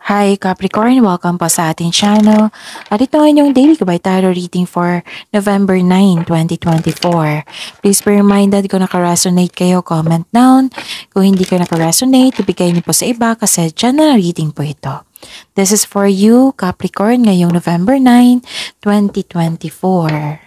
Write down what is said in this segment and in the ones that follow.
Hi Capricorn, welcome po sa ating channel. At ito ang inyong daily Gabay Tarot reading for November 9, 2024. Please be reminded kung naka-resonate kayo, comment down. Kung hindi kayo naka-resonate, ibigay niyo po sa iba kasi general reading po ito. This is for you, Capricorn, ngayong November 9, 2024.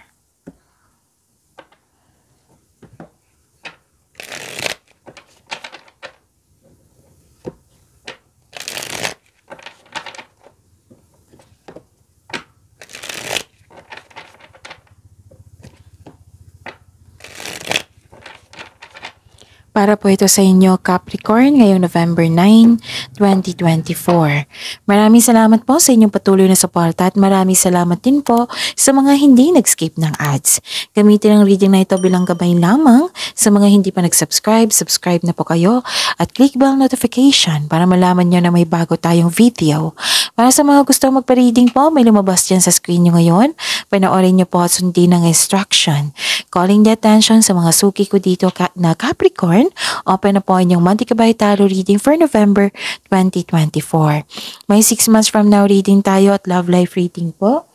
Para po ito sa inyo, Capricorn, ngayong November 9, 2024. Maraming salamat po sa inyong patuloy na suporta at maraming salamat din po sa mga hindi nag-skip ng ads. Gamitin ang reading na ito bilang gabay lamang. Sa mga hindi pa nag-subscribe, subscribe na po kayo at click bell notification para malaman nyo na may bago tayong video. Para sa mga gusto magpa-reading po, may lumabas dyan sa screen nyo ngayon. Panoorin nyo po at sundin ang instruction. Calling the attention sa mga suki ko dito na Capricorn, open na po inyong Monthly Gabay Tarot reading for November 2024. May 6 months from now reading tayo at love life reading po.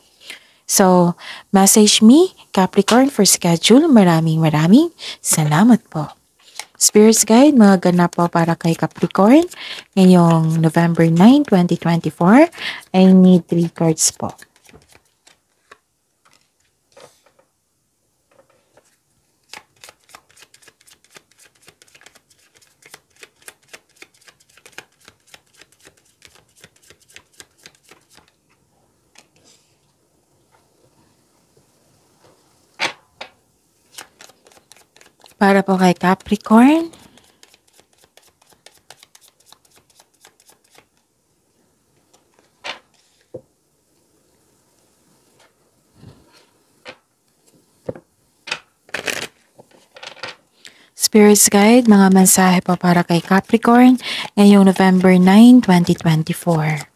So, message me, Capricorn, for schedule. Maraming salamat po. Spirits Guide, mga ganap po para kay Capricorn. Ngayong November 9, 2024, I need 3 cards po. Para po kay Capricorn. Spirits Guide, mga mensahe po para kay Capricorn ngayong November 9, 2024.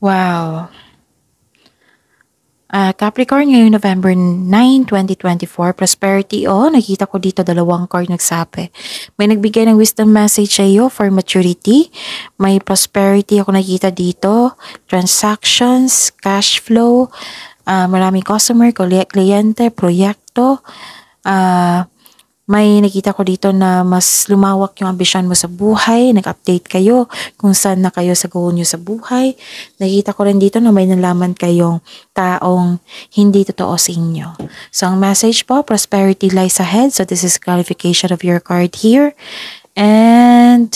Wow! Capricorn, ngayong November 9, 2024, prosperity. Nakita ko dito dalawang card nagsabi. May nagbigay ng wisdom message sa iyo for maturity. May prosperity ako nakita dito. Transactions, cash flow, maraming customer, kliyente, proyekto. May nakita ko dito na mas lumawak yung ambisyon mo sa buhay. Nag-update kayo kung saan na kayo sa goal nyo sa buhay. Nakita ko rin dito na may nalaman kayong taong hindi totoo sa inyo. So, ang message po, prosperity lies ahead. So, this is clarification of your card here. And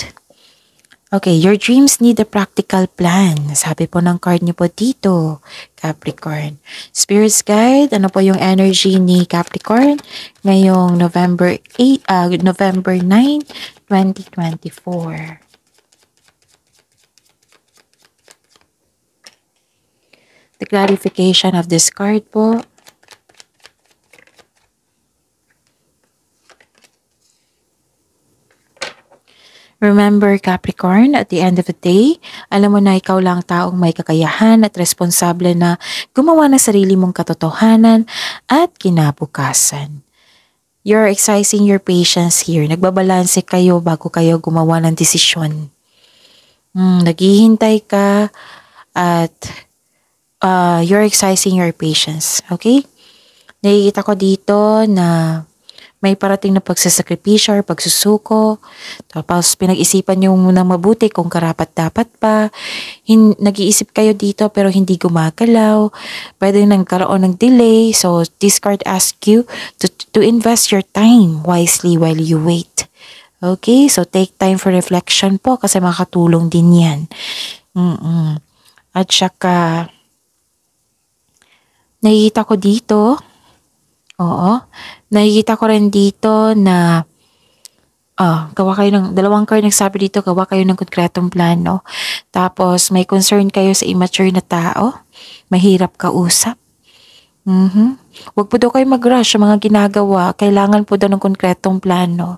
okay, your dreams need a practical plan. Sabi po ng card niyo po dito, Capricorn. Spirits Guide, ano po yung energy ni Capricorn ngayong November 9, 2024. The clarification of this card po. Remember, Capricorn, at the end of the day, alam mo na ikaw lang taong may kakayahan at responsable na gumawa ng sarili mong katotohanan at kinabukasan. You're exercising your patience here. Nagbabalanse kayo bago kayo gumawa ng desisyon. Naghihintay ka at you're exercising your patience. Okay? Nakikita ko dito na may parating na pagsasakripisyo or pagsusuko. Tapos pinag-isipan nyo muna mabuti kung karapat-dapat pa. Nag-iisip kayo dito pero hindi gumagalaw. Pwede nagkaroon ng delay. So this card asks you to invest your time wisely while you wait. Okay? So take time for reflection po kasi makatulong din yan. At saka, nakikita ko dito, nakikita ko rin dito na gawa kayo ng, dalawang card nagsabi dito, gawa kayo ng konkretong plano. Tapos may concern kayo sa immature na tao, mahirap kausap. Huwag po daw kayo mag-rush sa mga ginagawa, kailangan po daw ng konkretong plano.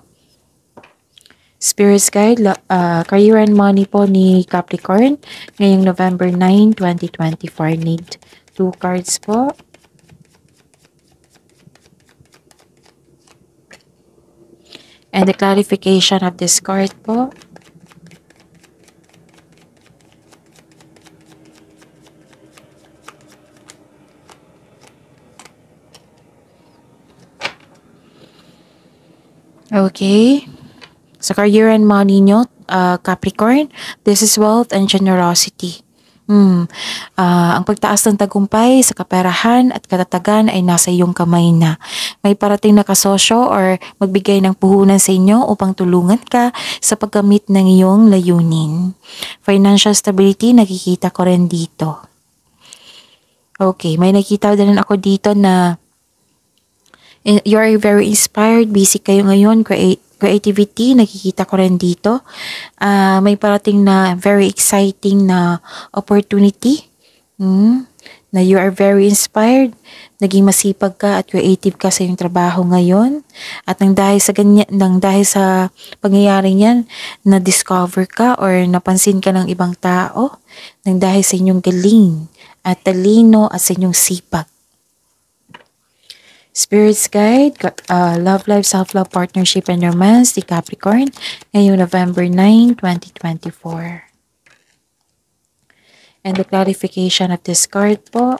Spirits Guide, career and money po ni Capricorn ngayong November 9, 2024. Need 2 cards po. And the clarification of this card po. Okay. Sa career and money nyo, Capricorn, this is wealth and generosity. Ang pagtaas ng tagumpay sa kaperahan at katatagan ay nasa iyong kamay na. May parating na kasosyo or magbigay ng puhunan sa inyo upang tulungan ka sa pagkamit ng iyong layunin. Financial stability, nakikita ko rin dito. Okay, may nakita din ako dito na you are very inspired, busy kayo ngayon, creativity, nakikita ko rin dito. May parating na very exciting na opportunity. Na you are very inspired, naging masipag ka at creative ka sa iyong trabaho ngayon. At nang dahil sa pangyayaring yan, na-discover ka or napansin ka ng ibang tao, nang dahil sa inyong galing at talino at sa inyong sipag. Spirit's Guide, Love Life, Self-Love, Partnership, and Romance, the Capricorn, ngayong November 9, 2024. And the clarification of this card po.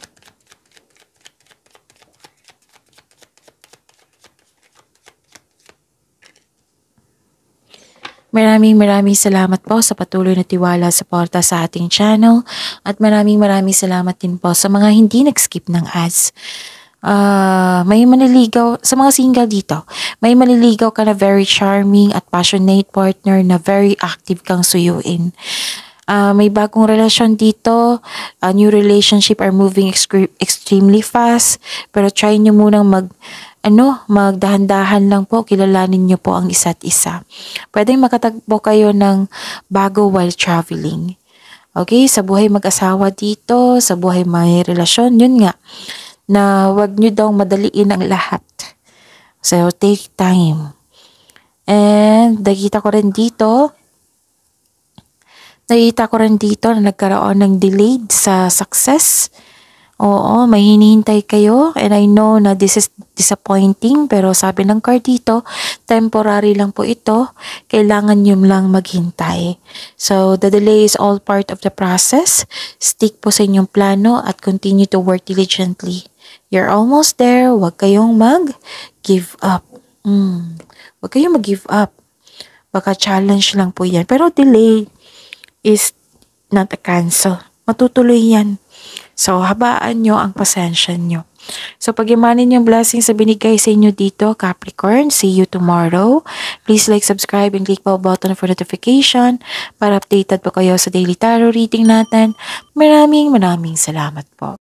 Maraming salamat po sa patuloy na tiwala sa suporta sa ating channel. At maraming salamat din po sa mga hindi nag-skip ng ads. May manliligaw, sa mga single dito, may manliligaw ka na very charming at passionate partner na very active kang suyuin. May bagong relasyon dito, new relationship are moving extremely fast, pero try nyo munang magdahan-dahan lang po, kilalanin nyo po ang isa't isa. Pwedeng makatagpo kayo ng bago while traveling. Okay, sa buhay mag-asawa dito, sa buhay may relasyon, yun nga, na wag nyo daw madaliin ang lahat. So, take time. And, nakita ko rin dito na nagkaroon ng delayed sa success. Oo, may hinihintay kayo. And I know na this is disappointing. Pero sabi ng card dito, temporary lang po ito. Kailangan nyo lang maghintay. So, the delay is all part of the process. Stick po sa inyong plano at continue to work diligently. You're almost there. Huwag kayong mag-give up. Huwag kayong mag-give up. Baka challenge lang po yan. Pero delay is not a cancel. Matutuloy yan. So, habaan nyo ang pasensya nyo. So, pag-imanin yung blessings sa binigay sa inyo dito, Capricorn. See you tomorrow. Please like, subscribe, and click the button for notification para updated po kayo sa daily tarot reading natin. Maraming salamat po.